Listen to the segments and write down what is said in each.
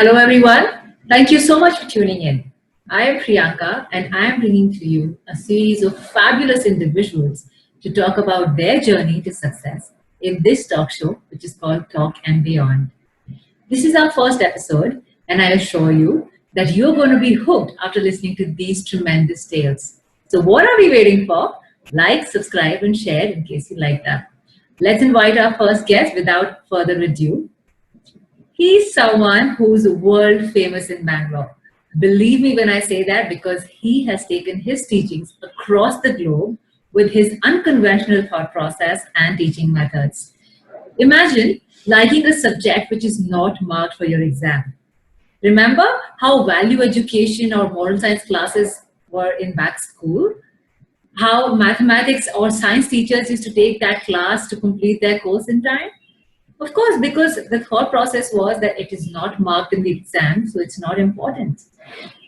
Hello, everyone. Thank you so much for tuning in. I am Priyanka, and I am bringing to you a series of fabulous individuals to talk about their journey to success in this talk show, which is called Talk and Beyond. This is our first episode, and I assure you that you're going to be hooked after listening to these tremendous tales. So, what are we waiting for? Like, subscribe, and share in case you like that. Let's invite our first guest without further ado. He's someone who's world famous in Bangalore. Believe me when I say that because he has taken his teachings across the globe with his unconventional thought process and teaching methods. Imagine liking a subject which is not marked for your exam. Remember how value education or moral science classes were in back school? How mathematics or science teachers used to take that class to complete their course in time? Of course, because the thought process was that it is not marked in the exam, so it's not important.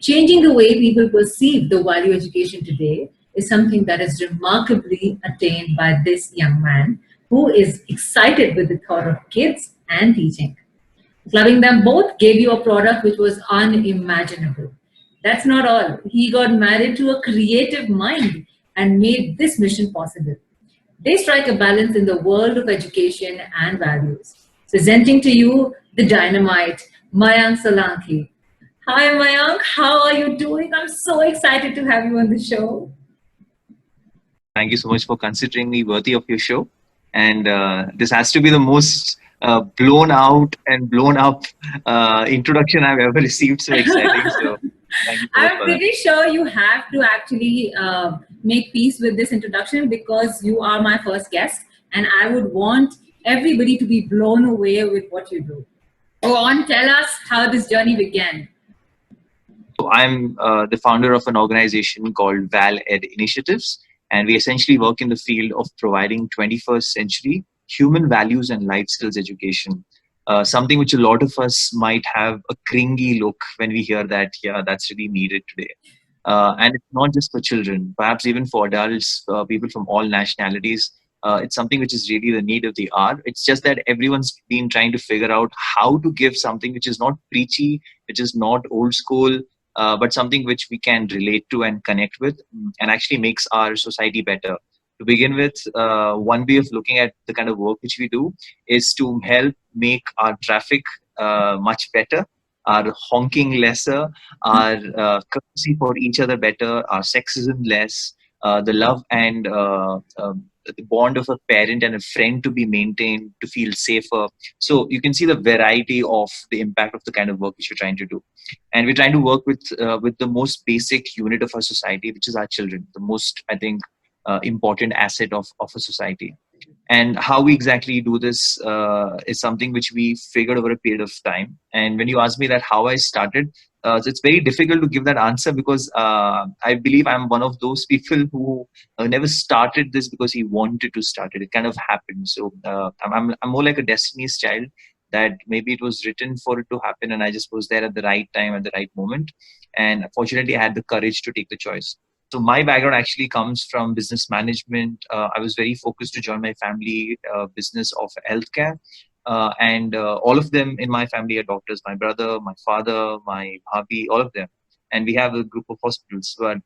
Changing the way people perceive the value education today is something that is remarkably attained by this young man who is excited with the thought of kids and teaching. Clubbing them both gave you a product which was unimaginable. That's not all. He got married to a creative mind and made this mission possible. They strike a balance in the world of education and values. Presenting to you the dynamite, Mayank Solanki. Hi Mayank, how are you doing? I'm so excited to have you on the show. Thank you so much for considering me worthy of your show. And this has to be the most blown out and blown up introduction I've ever received. So exciting. So thank you so much I'm for that. pretty sure you have to actually make peace with this introduction because you are my first guest and I would want everybody to be blown away with what you do. Go on, tell us how this journey began. So I'm the founder of an organization called Valed Initiatives. And we essentially work in the field of providing 21st century human values and life skills education. Something which a lot of us might have a cringy look when we hear that, yeah, that's really needed today. And it's not just for children, perhaps even for adults, people from all nationalities. It's something which is really the need of the hour. It's just that everyone's been trying to figure out how to give something which is not preachy, which is not old school, but something which we can relate to and connect with and actually makes our society better. To begin with, one way of looking at the kind of work which we do is to help make our traffic much better, our honking lesser, our courtesy for each other better, our sexism less, the love and the bond of a parent and a friend to be maintained, to feel safer. So you can see the variety of the impact of the kind of work which we're trying to do. And we're trying to work with the most basic unit of our society, which is our children, the most, I think, important asset of a society. And how we exactly do this is something which we figured over a period of time. And when you ask me that how I started, it's very difficult to give that answer because I believe I'm one of those people who never started this because he wanted to start it. It kind of happened. So I'm more like a destiny's child, that maybe it was written for it to happen and I just was there at the right time, at the right moment. And fortunately, I had the courage to take the choice. So my background actually comes from business management. I was very focused to join my family business of healthcare. And all of them in my family are doctors. My brother, my father, my bhabhi, all of them. And we have a group of hospitals. But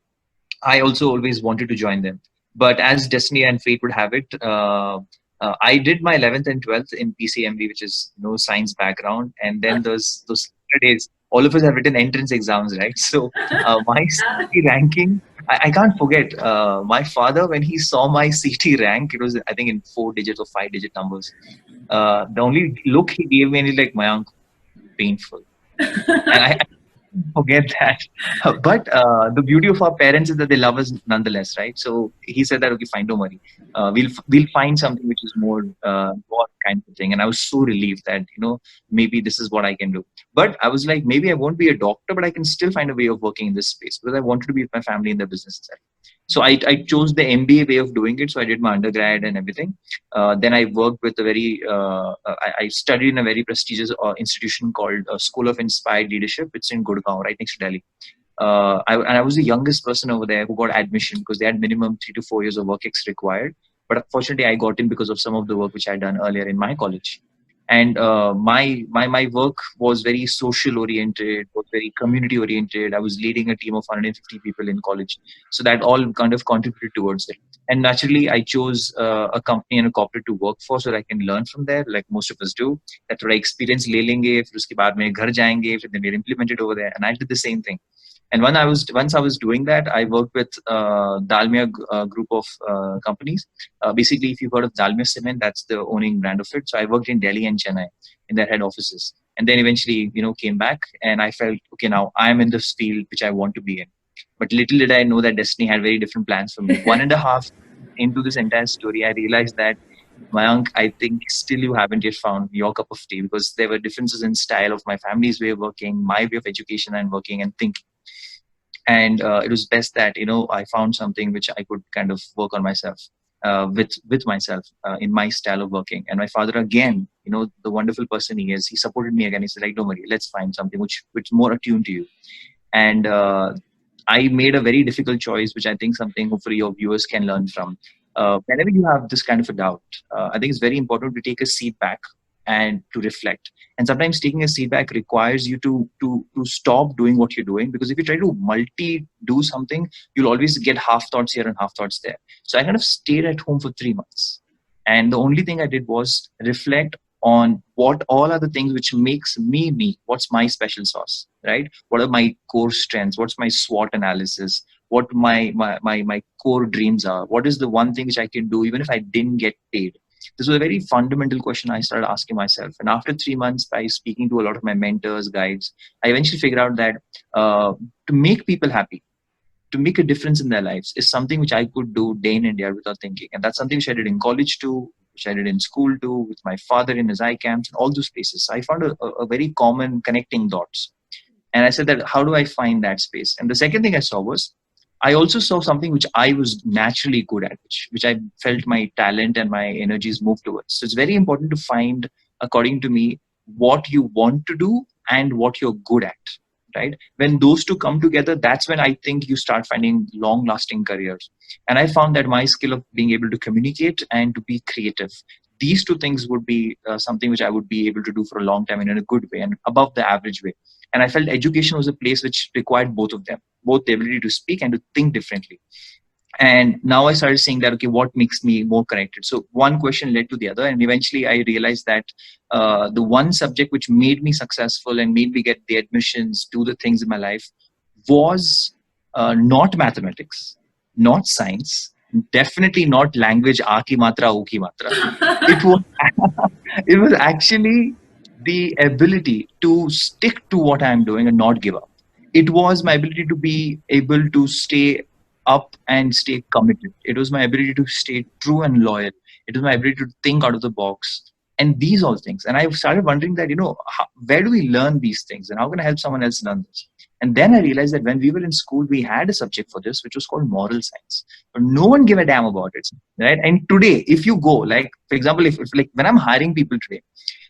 I also always wanted to join them. But as destiny and fate would have it, I did my 11th and 12th in PCMB, which is no science background. And then those days, all of us have written entrance exams, right? So my CT ranking, I can't forget. My father, when he saw my CT rank, it was, I think, in 4 digits or 5-digit numbers. The only look he gave me, and he's like, Mayank, painful. And I forget that. But the beauty of our parents is that they love us nonetheless, right? So he said that, okay, fine, don't worry. We'll find something which is more kind of thing. And I was so relieved that, maybe this is what I can do. But I was like, maybe I won't be a doctor, but I can still find a way of working in this space because I wanted to be with my family in the business itself. So I chose the MBA way of doing it. So I did my undergrad and everything. Then I worked with I studied in a very prestigious institution called School of Inspired Leadership. It's in Gurgaon, right next to Delhi. I was the youngest person over there who got admission because they had minimum 3 to 4 years of work ex required. But unfortunately, I got in because of some of the work which I had done earlier in my college. And my work was very social oriented, was very community oriented. I was leading a team of 150 people in college, so that all kind of contributed towards it. And naturally, I chose a company and a corporate to work for, so that I can learn from there, like most of us do. That थोड़ा experience ले लेंगे, फिर उसके बाद में घर जाएंगे, फिर then we're implemented over there. And I did the same thing. And once I was doing that, I worked with Dalmia group of companies. Basically, if you've heard of Dalmia Cement, that's the owning brand of it. So I worked in Delhi and Chennai in their head offices, and then eventually, came back, and I felt, okay, now I'm in this field which I want to be in. But little did I know that destiny had very different plans for me. 1.5 into this entire story, I realized that, Mayank, I think still you haven't yet found your cup of tea, because there were differences in style of my family's way of working, my way of education and working and thinking. And it was best that I found something which I could kind of work on myself, with myself, in my style of working. And my father, again, the wonderful person he is, he supported me again. He said, like, don't worry, let's find something which more attuned to you. And I made a very difficult choice, which I think something hopefully your viewers can learn from. Whenever you have this kind of a doubt, I think it's very important to take a seat back and to reflect. And sometimes taking a seat back requires you to stop doing what you're doing, because if you try to multi do something, you'll always get half thoughts here and half thoughts there. So I kind of stayed at home for 3 months, and the only thing I did was reflect on what all are the things which makes me me. What's my special sauce, right? What are my core strengths? What's my SWOT analysis? What my core dreams are? What is the one thing which I can do even if I didn't get paid? This was a very fundamental question I started asking myself. And after 3 months, by speaking to a lot of my mentors, guides, I eventually figured out that to make people happy, to make a difference in their lives, is something which I could do day in and day out without thinking. And that's something which I did in college too, which I did in school too, with my father in his eye camps and all those places. So I found a very common connecting dots. And I said that, how do I find that space? And the second thing I saw was, I also saw something which I was naturally good at, which I felt my talent and my energies move towards. So it's very important to find, according to me, what you want to do and what you're good at, right? When those two come together, that's when I think you start finding long lasting careers. And I found that my skill of being able to communicate and to be creative, these two things would be something which I would be able to do for a long time and in a good way and above the average way. And I felt education was a place which required both of them, both the ability to speak and to think differently. And now I started saying that, okay, what makes me more connected? So one question led to the other, and eventually I realized that the one subject which made me successful and made me get the admissions to the things in my life was not mathematics, not science, definitely not language, a ki matra, o ki matra. It was it was actually the ability to stick to what I'm doing and not give up. It was my ability to be able to stay up and stay committed. It was my ability to stay true and loyal. It was my ability to think out of the box. And these all things. And I started wondering that, where do we learn these things and how can I help someone else learn this? And then I realized that when we were in school, we had a subject for this, which was called moral science. But no one gave a damn about it, right? And today, if you go, like, for example, if like when I'm hiring people today,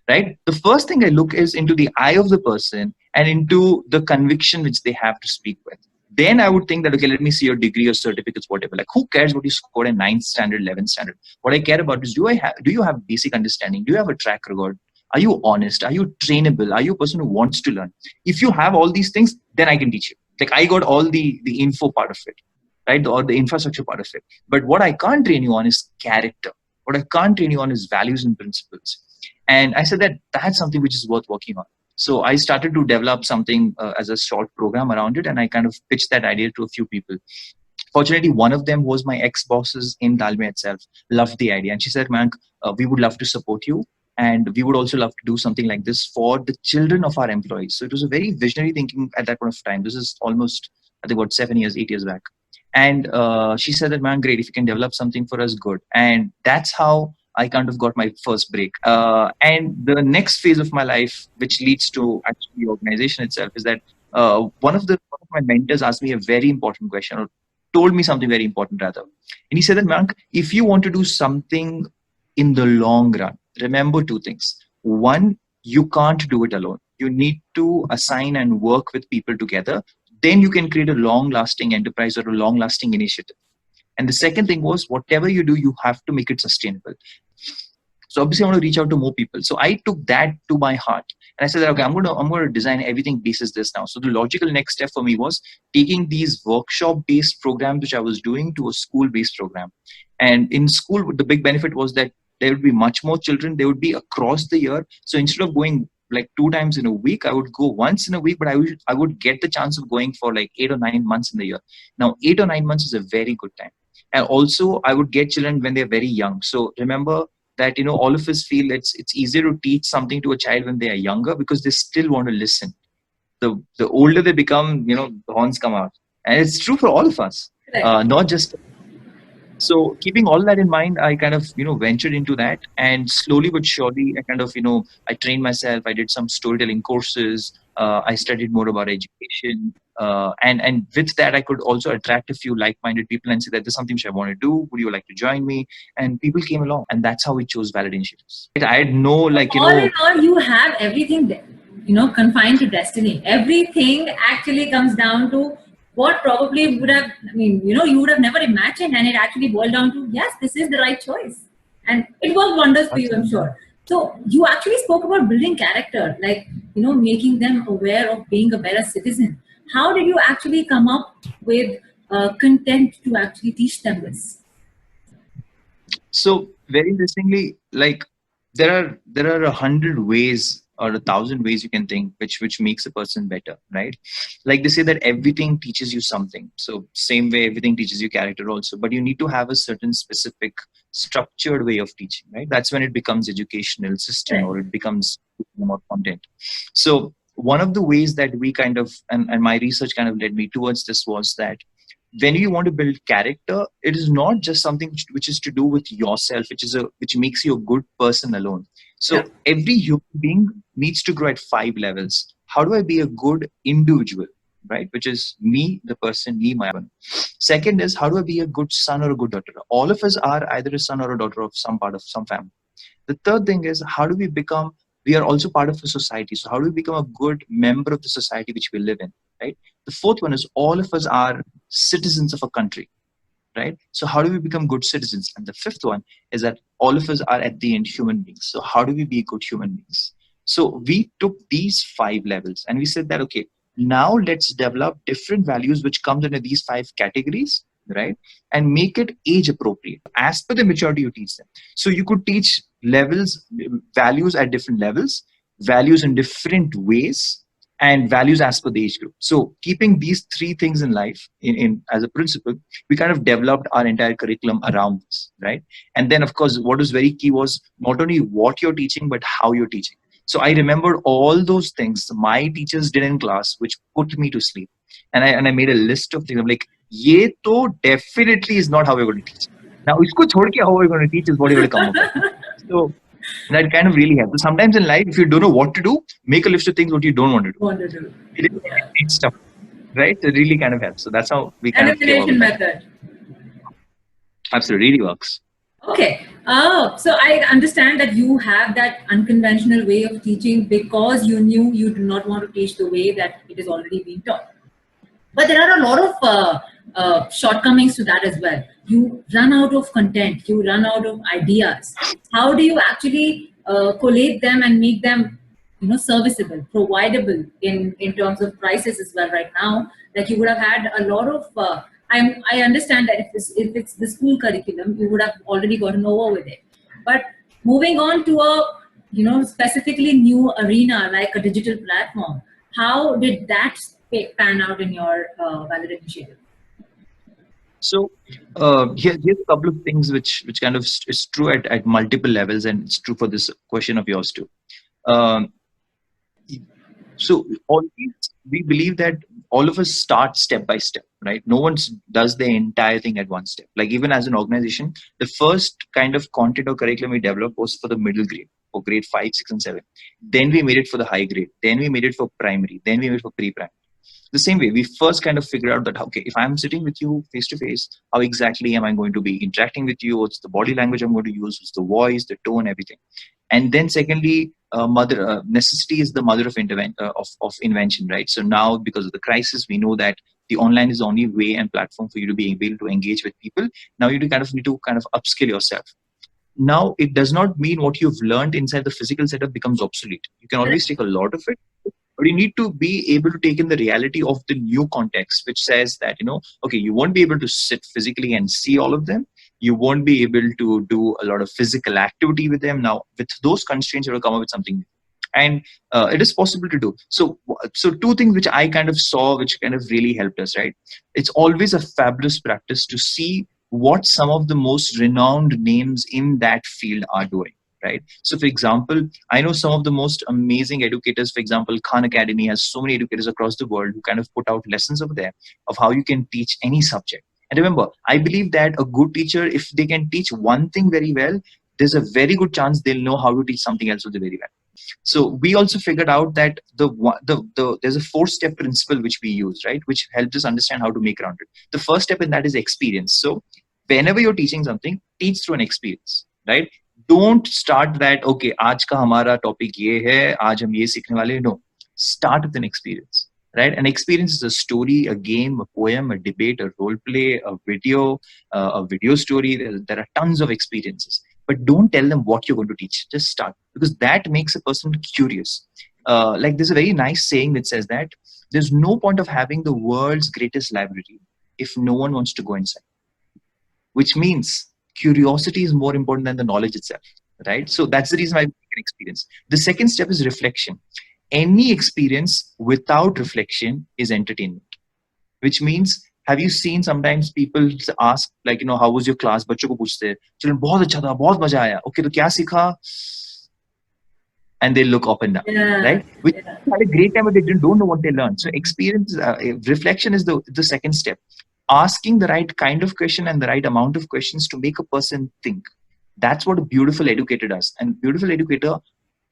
right, the first thing I look is into the eye of the person and into the conviction which they have to speak with. Then I would think that, okay, let me see your degree or certificates, whatever. Like, who cares what you scored in 9th standard, 11th standard? What I care about is, do you have basic understanding? Do you have a track record? Are you honest? Are you trainable? Are you a person who wants to learn? If you have all these things, then I can teach you. Like, I got all the info part of it, right? Or the infrastructure part of it. But what I can't train you on is character. What I can't train you on is values and principles. And I said that that's something which is worth working on. So I started to develop something as a short program around it, and I kind of pitched that idea to a few people. Fortunately, one of them was my ex-bosses in Dalmia itself, loved the idea. And she said, Mayank, we would love to support you. And we would also love to do something like this for the children of our employees. So it was a very visionary thinking at that point of time. This is almost, I think, 7 years, 8 years back. And she said that, man, great, if you can develop something for us, good. And that's how I kind of got my first break. And the next phase of my life, which leads to actually the organization itself, is that one of my mentors asked me a very important question, or told me something very important rather. And he said that, Mayank, if you want to do something in the long run, remember two things. One, you can't do it alone. You need to assign and work with people together. Then you can create a long-lasting enterprise or a long-lasting initiative. And the second thing was, whatever you do, you have to make it sustainable. So obviously I want to reach out to more people. So I took that to my heart. And I said that, okay, I'm going to design everything basis this now. So the logical next step for me was taking these workshop-based programs, which I was doing, to a school-based program. And in school, the big benefit was that there would be much more children. They would be across the year. So instead of going like 2 times in a week, I would go once in a week, but I would get the chance of going for like 8 or 9 months in the year. Now, 8 or 9 months is a very good time. And also, I would get children when they're very young. So remember that, all of us feel it's easier to teach something to a child when they are younger because they still want to listen. The older they become, the horns come out, and it's true for all of us, Right. not just. So keeping all that in mind, I kind of ventured into that, and slowly but surely, I kind of I trained myself. I did some storytelling courses. I studied more about education, and with that, I could also attract a few like-minded people and say that there's something which I want to do. Would you like to join me? And people came along, and that's how we chose Valed Initiatives. I had no All in all, you have everything there, confined to destiny. Everything actually comes down to what probably would have, you would have never imagined, and it actually boiled down to, yes, this is the right choice. And it worked wonders for you, I'm sure. So you actually spoke about building character, like, making them aware of being a better citizen. How did you actually come up with content to actually teach them this? So very interestingly, like there are 100 ways or 1,000 ways you can think which makes a person better, right? Like they say that everything teaches you something. So same way everything teaches you character also, but you need to have a certain specific structured way of teaching, right? That's when it becomes educational system Right. or it becomes more content. So one of the ways that we kind of and my research kind of led me towards this was that when you want to build character, it is not just something which is to do with yourself, which makes you a good person alone. Yeah. So every human being needs to grow at 5 levels. How do I be a good individual, right? Which is me, the person, me, my one. Second is, how do I be a good son or a good daughter? All of us are either a son or a daughter of some part of some family. The third thing is, how do we are also part of a society. So how do we become a good member of the society which we live in, right? The fourth one is, all of us are citizens of a country, right? So how do we become good citizens? And the fifth one is that all of us are at the end human beings. So how do we be good human beings? So we took these 5 levels and we said that, okay, now let's develop different values which comes under these 5 categories, right? And make it age appropriate as per the maturity you teach them. So you could teach values at different levels, values in different ways, and values as per the age group. So keeping these 3 things in life in as a principle, we kind of developed our entire curriculum around this, right? And then of course, what was very key was not only what you're teaching, but how you're teaching. So I remembered all those things my teachers did in class, which put me to sleep. And I made a list of things. I'm like, ye to definitely is not how we're going to teach. Now, isko chhod ke how we're going to teach is what you're going to come up with. So that kind of really helps. Sometimes in life, if you don't know what to do, make a list of things what you don't want to do. Want to do. It really needs stuff, right? It really kind of helps. So that's how we kind of came up Elimination with that. method. Absolutely, really works. Okay. Oh, so I understand that you have that unconventional way of teaching because you knew you do not want to teach the way that it is already being taught. But there are a lot of shortcomings to that as well. You run out of content, you run out of ideas. How do you actually collate them and make them, serviceable, providable in terms of prices as well? Right now, like you would have had a lot of. I understand that if it's the school curriculum, you would have already gotten over with it. But moving on to a specifically new arena like a digital platform, how did that pan out in your Valid initiative? So here's a couple of things which kind of is true at multiple levels, and it's true for this question of yours too. Um, so always we believe that all of us start step by step, right? No one does the entire thing at one step. Like even as an organization, the first kind of content or curriculum we developed was for the middle grade, for grade 5, 6, and 7. Then we made it for the high grade. Then we made it for primary. Then we made it for pre-primary. The same way, we first kind of figure out that, okay, if I'm sitting with you face to face, how exactly am I going to be interacting with you? What's the body language I'm going to use? What's the voice, the tone, everything? And then secondly, necessity is the mother of invention, right? So now, because of the crisis, we know that the online is the only way and platform for you to be able to engage with people. Now you need to kind of upskill yourself. now it does not mean what you've learned inside the physical setup becomes obsolete. You can always take a lot of it, but you need to be able to take in the reality of the new context, which says that, okay, you won't be able to sit physically and see all of them. You won't be able to do a lot of physical activity with them. Now, with those constraints, you will come up with something new. And it is possible to do. So two things which I kind of saw, which kind of really helped us, right? It's always a fabulous practice to see what some of the most renowned names in that field are doing, right? So, for example, I know some of the most amazing educators. For example, Khan Academy has so many educators across the world who kind of put out lessons over there of how you can teach any subject. And remember, I believe that a good teacher, if they can teach one thing very well, there's a very good chance they'll know how to teach something else very well. So we also figured out that there's a 4-step principle which we use, right, which helps us understand how to make around it. The first step in that is experience. So whenever you're teaching something, teach through an experience, right? Don't start that, okay, आज का हमारा topic ये है, आज हम ये सीखने वाले हैं. No, start with an experience, right? An experience is a story, a game, a poem, a debate, a role play, a video story. There are tons of experiences, but don't tell them what you're going to teach. Just start, because that makes a person curious. Like there's a very nice saying that says that there's no point of having the world's greatest library if no one wants to go inside, which means curiosity is more important than the knowledge itself, right? So that's the reason why we can experience. The second step is reflection. Any experience without reflection is entertainment, which means, have you seen sometimes people ask, like, how was your class? बच्चों को पूछते हैं, children, बहुत अच्छा था, बहुत मजा आया. Okay, तो क्या सीखा? And they look up and down, right? Which had a great time, but they don't know what they learned. So experience, reflection is the second step. Asking the right kind of question and the right amount of questions to make a person think. That's what a beautiful educator does. And beautiful educator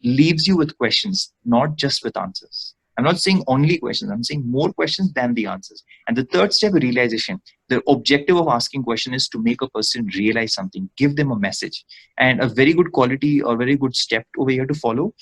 leaves you with questions, not just with answers. I'm not saying only questions. I'm saying more questions than the answers. And the third step, realization. The objective of asking question is to make a person realize something, give them a message. And a very good quality or very good step over here to follow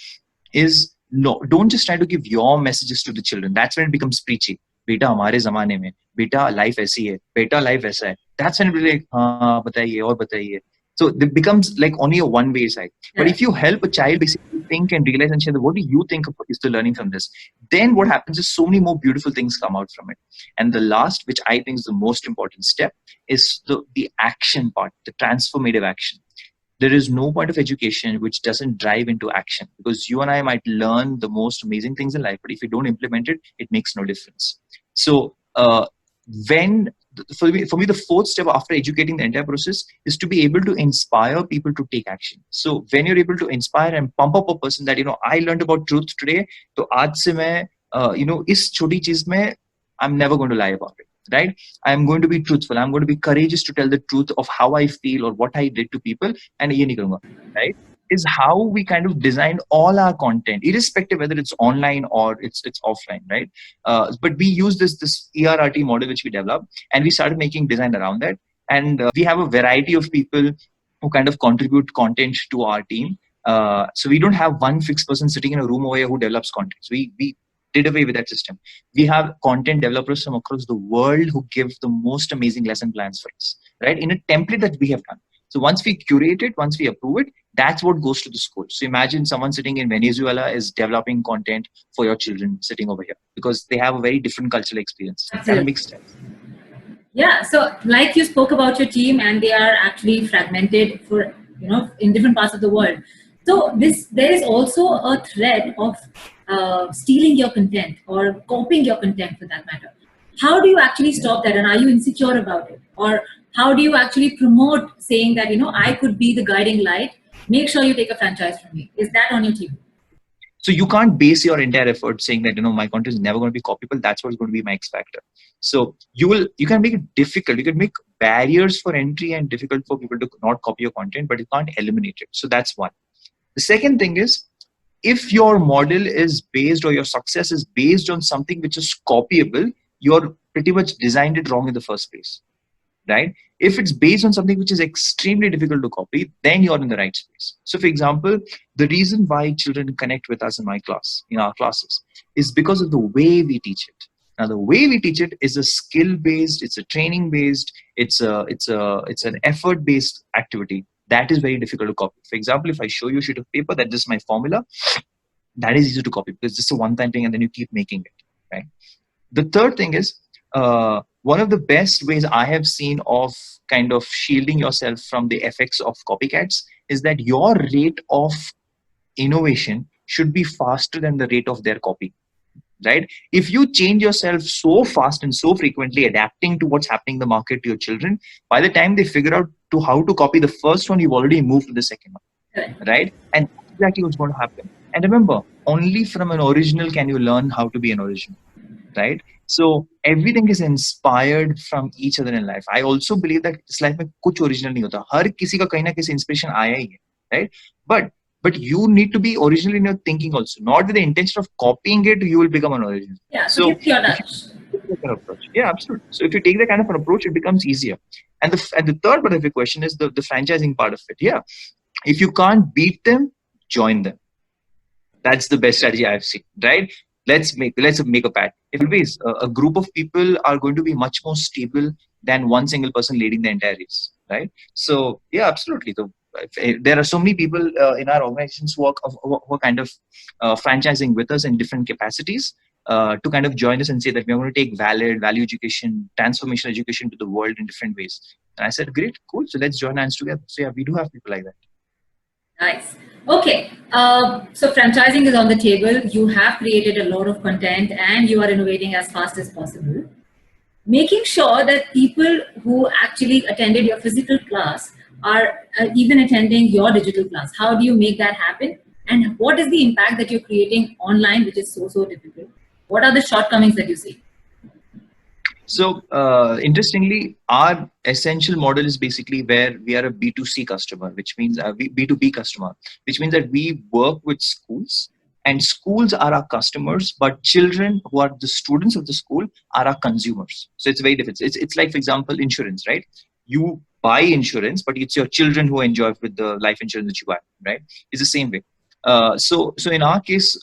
is, no, don't just try to give your messages to the children. That's when it becomes preachy. बेटा हमारे जमाने में, बेटा life ऐसी है, बेटा life ऐसा है. That's when it be like, हाँ बताइए और बताइए. So it becomes like only a one-way side. But if you help a child basically think and realize and share, what do you think is the learning from this? Then what happens is so many more beautiful things come out from it. And the last, which I think is the most important step, is the action part, the transformative action. There is no point of education which doesn't drive into action, because you and I might learn the most amazing things in life, but if you don't implement it, it makes no difference. So for me, the fourth step after educating the entire process is to be able to inspire people to take action. So when you're able to inspire and pump up a person that, I learned about truth today, so aaj se main, is choti cheez mein, I'm never going to lie about it, right? I'm going to be truthful. I'm going to be courageous to tell the truth of how I feel or what I did to people, and ye nahi karunga, right? Is how we kind of design all our content, irrespective whether it's online or it's offline, right? But we use this ERRT model which we developed, and we started making design around that. And we have a variety of people who kind of contribute content to our team. So we don't have one fixed person sitting in a room over here who develops content. So we did away with that system. We have content developers from across the world who give the most amazing lesson plans for us, right? In a template that we have done. So once we curate it, once we approve it, that's what goes to the school. So imagine someone sitting in Venezuela is developing content for your children sitting over here, because they have a very different cultural experience. That makes sense. Yeah. So like you spoke about your team, and they are actually fragmented for, in different parts of the world. So there is also a threat of stealing your content or copying your content, for that matter. How do you actually stop that? And are you insecure about it? Or how do you actually promote saying that, I could be the guiding light? Make sure you take a franchise from me. Is that on your team? So you can't base your entire effort saying that, my content is never going to be copyable. That's what's going to be my X factor. So you can make it difficult. You can make barriers for entry and difficult for people to not copy your content, but you can't eliminate it. So that's one. The second thing is, if your model is based, or your success is based on something which is copyable, you're pretty much designed it wrong in the first place, right? If it's based on something which is extremely difficult to copy, then you're in the right space. So for example, the reason why children connect with us in our classes, is because of the way we teach it. Now, the way we teach it is a skill-based, it's a training-based, it's an effort-based activity. that is very difficult to copy. For example, if I show you a sheet of paper that this is my formula, that is easy to copy because it's just a one-time thing and then you keep making it, right? The third thing is, one of the best ways I have seen of kind of shielding yourself from the effects of copycats is that your rate of innovation should be faster than the rate of their copy, right? If you change yourself so fast and so frequently, adapting to what's happening in the market to your children, by the time they figure out to how to copy the first one, you've already moved to the second one, Correct. right? And that's exactly what's going to happen. And remember, only from an original can you learn how to be an original, right? So everything is inspired from each other in life. I also believe that इस life में कुछ original नहीं होता. हर किसी का कहीं ना किसी inspiration आया ही है, right? But you need to be original in your thinking also, not with the intention of copying it. You will become an original. Yeah, so So give your if you touch. take that kind of approach, yeah, absolutely. So if you take that kind of an approach, it becomes easier. And the third part of your question is the franchising part of it. Yeah, if you can't beat them, join them. That's the best strategy I've seen, right? Let's make a pact. If always a group of people are going to be much more stable than one single person leading the entire race, right? So yeah, absolutely. There are so many people in our organizations who are kind of franchising with us in different capacities to kind of join us and say that we're going to take value education, transformational education to the world in different ways. And I said, great, cool. So let's join hands together. So yeah, we do have people like that. Nice. Okay. So franchising is on the table. You have created a lot of content and you are innovating as fast as possible. Making sure that people who actually attended your physical class are even attending your digital class. How do you make that happen? And what is the impact that you're creating online, which is so difficult? What are the shortcomings that you see? So interestingly, our essential model is basically where we are a B2C customer, which means B2B customer, which means that we work with schools and schools are our customers, but children who are the students of the school are our consumers. So it's very different. It's like, for example, insurance, right? You buy insurance, but it's your children who enjoy with the life insurance that you buy, right? It's the same way. So in our case,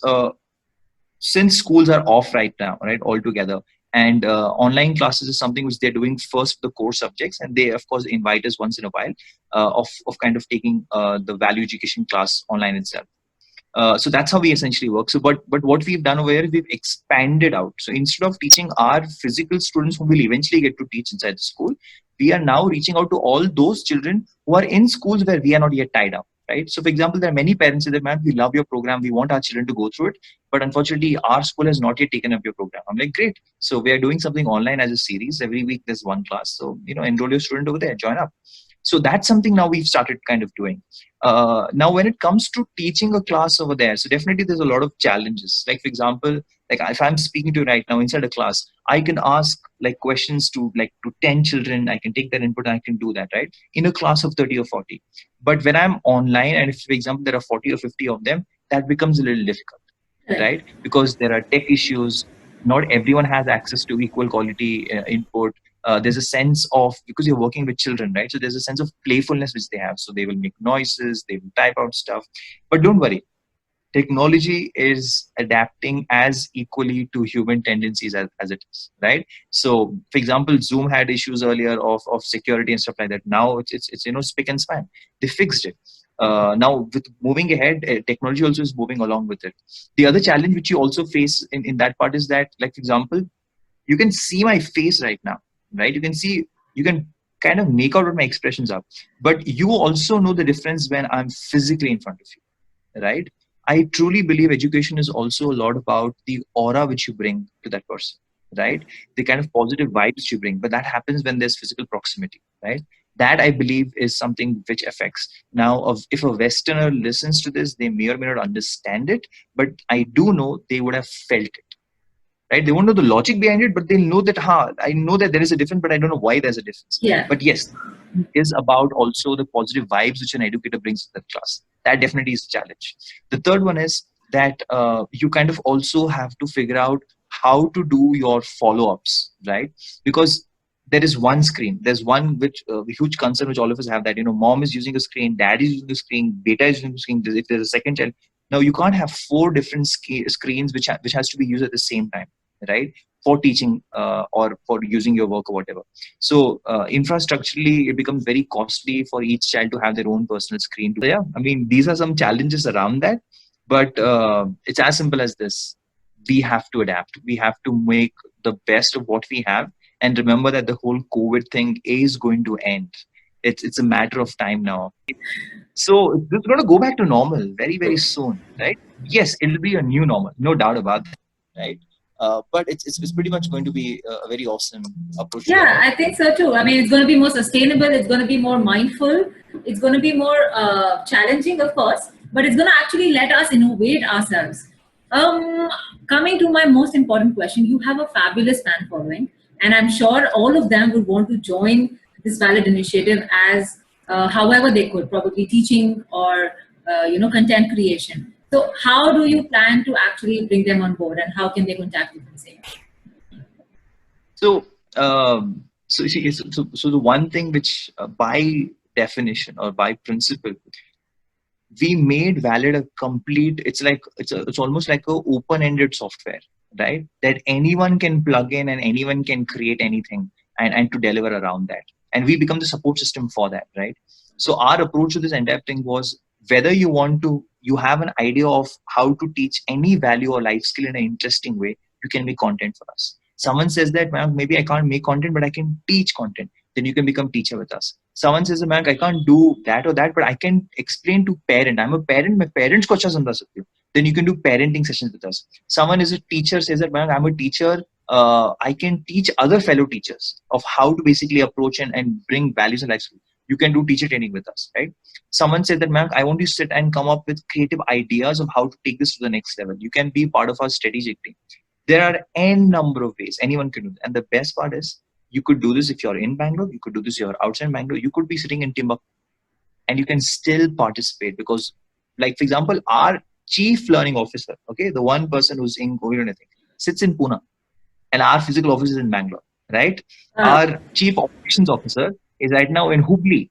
since schools are off right now, right, altogether, and online classes is something which they're doing first for the core subjects, and they of course invite us once in a while of kind of taking the value education class online itself. So that's how we essentially work. So, but what we've done over here is we've expanded out. So instead of teaching our physical students who will eventually get to teach inside the school, we are now reaching out to all those children who are in schools where we are not yet tied up. Right. So, for example, there are many parents who say, "Man, we love your program. We want our children to go through it, but unfortunately, our school has not yet taken up your program." I'm like, "Great. So we are doing something online as a series. Every week there's one class. So enroll your student over there, join up." So that's something now we've started kind of doing. Now, when it comes to teaching a class over there, so definitely there's a lot of challenges. Like, for example, like if I'm speaking to you right now inside a class, I can ask like questions to 10 children. I can take their input and I can do that, right? In a class of 30 or 40. But when I'm online, and if, for example, there are 40 or 50 of them, that becomes a little difficult, right? Because there are tech issues. Not everyone has access to equal quality input. There's a sense of, because you're working with children, right? So there's a sense of playfulness which they have. So they will make noises, they will type out stuff. But don't worry, technology is adapting as equally to human tendencies as it is, right? So, for example, Zoom had issues earlier of security and stuff like that. Now it's spick and span. They fixed it. Now, with moving ahead, technology also is moving along with it. The other challenge which you also face in that part is that, like, for example, you can see my face right now, right? You can kind of make out what my expressions are, but you also know the difference when I'm physically in front of you, right? I truly believe education is also a lot about the aura which you bring to that person, right? The kind of positive vibes you bring, but that happens when there's physical proximity, right? That I believe is something which affects. Now, if a Westerner listens to this, they may or may not understand it, but I do know they would have felt it, right? They won't know the logic behind it, but they'll know that, I know that there is a difference, but I don't know why there's a difference. Yeah. But yes, is about also the positive vibes which an educator brings to that class. That definitely is a challenge. The third one is that you kind of also have to figure out how to do your follow-ups, right? Because there is one screen. There's one which huge concern which all of us have, that mom is using a screen, dad is using a screen, beta is using a screen. If there's a second child, now you can't have four different screens which has to be used at the same time, right? for teaching or for using your work or whatever. So infrastructurally, it becomes very costly for each child to have their own personal screen. So yeah, I mean, these are some challenges around that, but it's as simple as this. We have to adapt. We have to make the best of what we have, and remember that the whole COVID thing is going to end. It's a matter of time now. So it's going to go back to normal very, very soon, right? Yes, it'll be a new normal, no doubt about that, right? But it's pretty much going to be a very awesome approach to Yeah, that. I think so too. I mean, it's going to be more sustainable. It's going to be more mindful. It's going to be more challenging, of course, but it's going to actually let us innovate ourselves. Um, Coming to my most important question, you have a fabulous fan following, and I'm sure all of them would want to join this Valid initiative as however they could, probably teaching or content creation. So, how do you plan to actually bring them on board, and how can they contact you from saying? So, so the one thing which, by definition or by principle, we made Valid a complete. It's like it's almost like a open-ended software, right? That anyone can plug in and anyone can create anything and to deliver around that. And we become the support system for that, right? So our approach to this entire thing was whether you have an idea of how to teach any value or life skill in an interesting way, you can make content for us. Someone says that, "Man, maybe I can't make content, but I can teach content." Then you can become teacher with us. Someone says, "Man, I can't do that or that, but I can explain to parent. I'm a parent. My parents को अच्छा समझा सकती हूँ." Then you can do parenting sessions with us. Someone is a teacher, says that, "Man, I'm a teacher. I can teach other fellow teachers of how to basically approach and bring values and life skills." You can do teacher training with us, right? Someone said that, "Man, I want you to sit and come up with creative ideas of how to take this to the next level." You can be part of our strategic team. There are n number of ways anyone can do that. And the best part is, you could do this if you're in Bangalore, you could do this if you're outside Bangalore, you could be sitting in Timbuktu, and you can still participate because, like, for example, our chief learning officer, okay, the one person who's in COVID or anything, sits in Pune, and our physical office is in Bangalore, right? Our chief operations officer is right now in Hubli,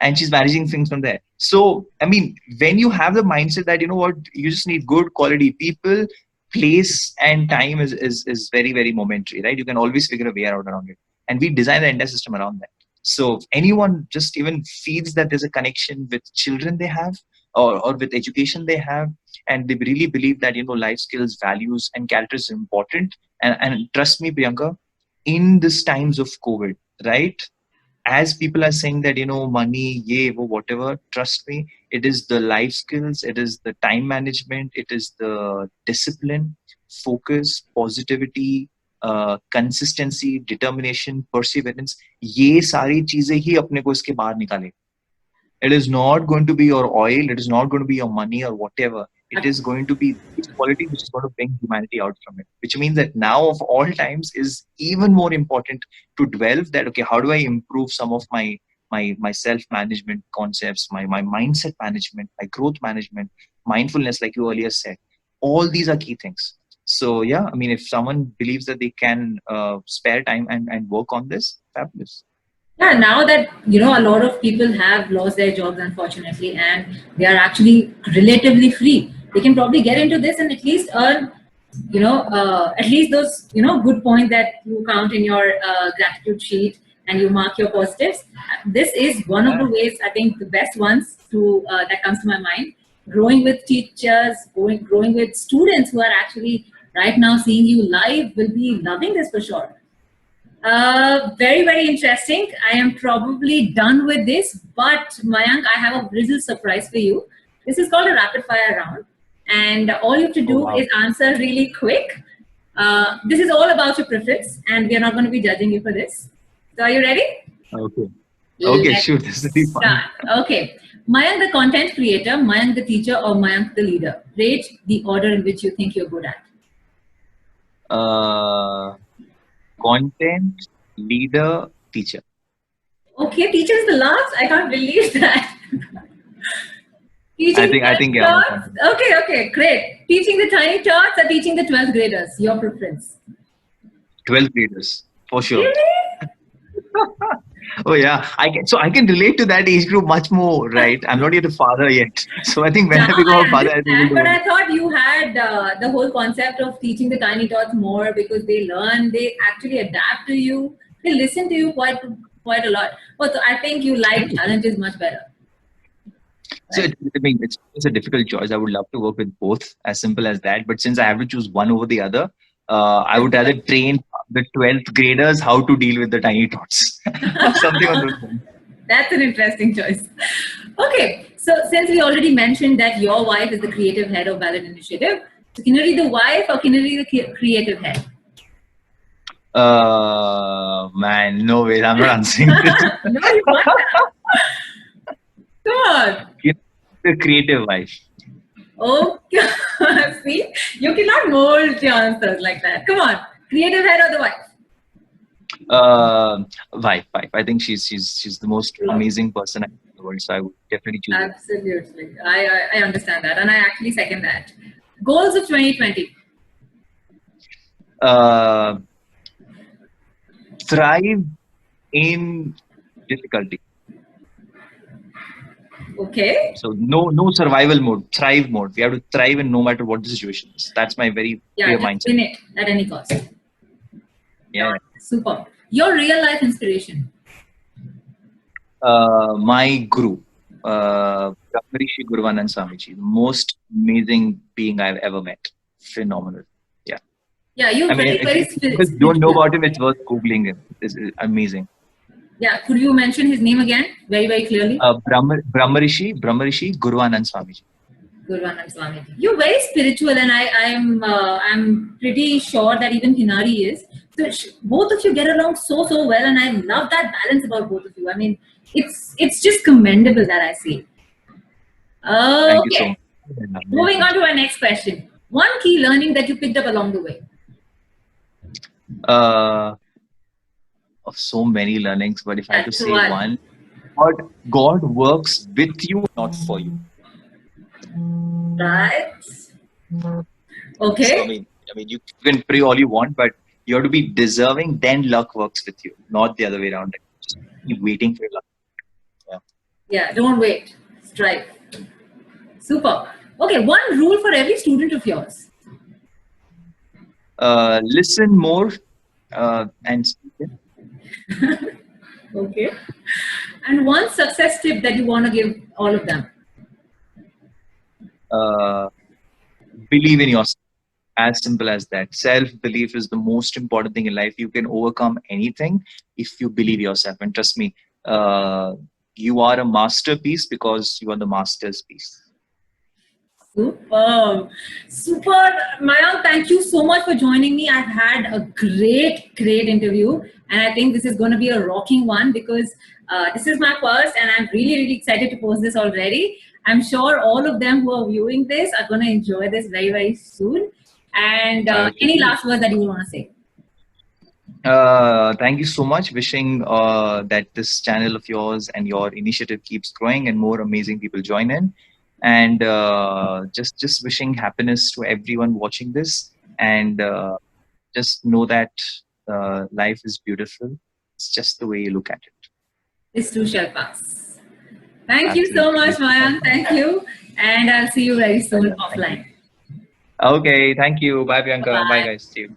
and she's managing things from there. So, I mean, when you have the mindset that, you know what, you just need good quality people, place and time is very, very momentary, right? You can always figure a way out around it. And we design the entire system around that. So if anyone just even feels that there's a connection with children they have, or with education they have, and they really believe that, life skills, values, and character is important. And trust me, Priyanka, in these times of COVID, right? As people are saying that, money, yeah, whatever, trust me, it is the life skills, it is the time management, it is the discipline, focus, positivity, consistency, determination, perseverance. ये सारी चीजें ही अपने को इसके बाहर निकाले. It is not going to be your oil. It is not going to be your money or whatever. It is going to be this quality which is going to bring humanity out from it. Which means that now of all times is even more important to delve that, okay, how do I improve some of my self-management concepts, my mindset management, my growth management, mindfulness, like you earlier said. All these are key things. So yeah, I mean, if someone believes that they can spare time and work on this, fabulous. Yeah, now that a lot of people have lost their jobs, unfortunately, and they are actually relatively free, they can probably get into this and at least earn, at least those good points that you count in your gratitude sheet and you mark your positives. This is one of the ways, I think, the best ones to that comes to my mind. Growing with teachers, growing with students who are actually right now seeing you live will be loving this for sure. Very, very interesting. I am probably done with this, but Mayank, I have a little surprise for you. This is called a rapid fire round, and all you have to Oh, do wow. is answer really quick. This is all about your preference, and we are not going to be judging you for this. So, are you ready? Okay. Okay, Let's sure. This will be fun. start. Okay. Mayank the content creator, Mayank the teacher, or Mayank the leader? Rate the order in which you think you're good at. Uh, Content, leader, teacher. Okay, teacher is the last. I can't believe that. I Teaching the think I tiny think yeah, my tots? content. Okay, great. Teaching the tiny tots or teaching the 12th graders? Your preference. 12th graders for sure. Really? Oh yeah, I can relate to that age group much more, right? I'm not yet a father yet, so I think when Now I become I a father, I'll be able understand, but to. I thought you had the whole concept of teaching the tiny tots more because they learn, they actually adapt to you, they listen to you quite a lot. But so I think you like challenges much better, So right? I mean, it's a difficult choice. I would love to work with both, as simple as that. But since I have to choose one over the other, I would rather train the 12th graders how to deal with the tiny tots, something on those lines. That's an interesting choice. Okay, so since we already mentioned that your wife is the creative head of Valid Initiative, so can you be the wife or can you be the creative head? Man, no way, I'm not answering this. No, you want that. Come on. You know, the creative wife. Oh, see, you cannot mold your answers like that. Come on, creative head or the wife? Wife. I think she's the most True. amazing person in the world. So I would definitely choose her. Absolutely. I understand that. And I actually second that. Goals of 2020. Uh, thrive in difficulty. Okay. So no survival mode, thrive mode. We have to thrive in no matter what the situation is. That's my very Yeah, clear just mindset. win it at any cost. Yeah. Super. Your real life inspiration. My guru, Brahmarishi Guruvanand Swamiji, the most amazing being I've ever met. Phenomenal. Yeah. Yeah, I you're mean, very, very if you don't know spiritual. about him, it's worth googling him. It's amazing. Yeah, could you mention his name again very, very clearly? Brahmarishi Guruvanand Swamiji. Gurvanand Swamiji. You're very spiritual, and I'm pretty sure that even Hinari is. So both of you get along so well, and I love that balance about both of you. I mean, it's just commendable that I see. Thank you so much. Okay, Yeah, very moving on sweet. to our next question. One key learning that you picked up along the way. Uh, of so many learnings, but if I had to That's say one. one, God, God works with you, not for you. Right. So Okay. you can pray all you want, but you have to be deserving. Then luck works with you, not the other way around. Just keep waiting for your luck. Yeah. Yeah. Don't wait. Strive. Super. Okay. One rule for every student of yours. Listen more and speak it. Okay. And one success tip that you want to give all of them. Uh, believe in yourself. As simple as that. Self belief is the most important thing in life. You can overcome anything if you believe yourself. And trust me, uh, you are a masterpiece because you are the master's piece. Super. Super. Mayank, thank you so much for joining me. I've had a great interview. And I think this is going to be a rocking one because this is my first and I'm really excited to post this already. I'm sure all of them who are viewing this are going to enjoy this very soon. And I hope you any do. last words that you want to say? Thank you so much. Wishing that this channel of yours and your initiative keeps growing and more amazing people join in. And just wishing happiness to everyone watching this. And just know that life is beautiful. It's just the way you look at it. This too shall pass. Thank you so Absolutely. much, Mayank. Thank you. And I'll see you very soon Thank offline. you. Okay. Thank you. Bye, Bye Bianca. Bye, bye. guys. See you.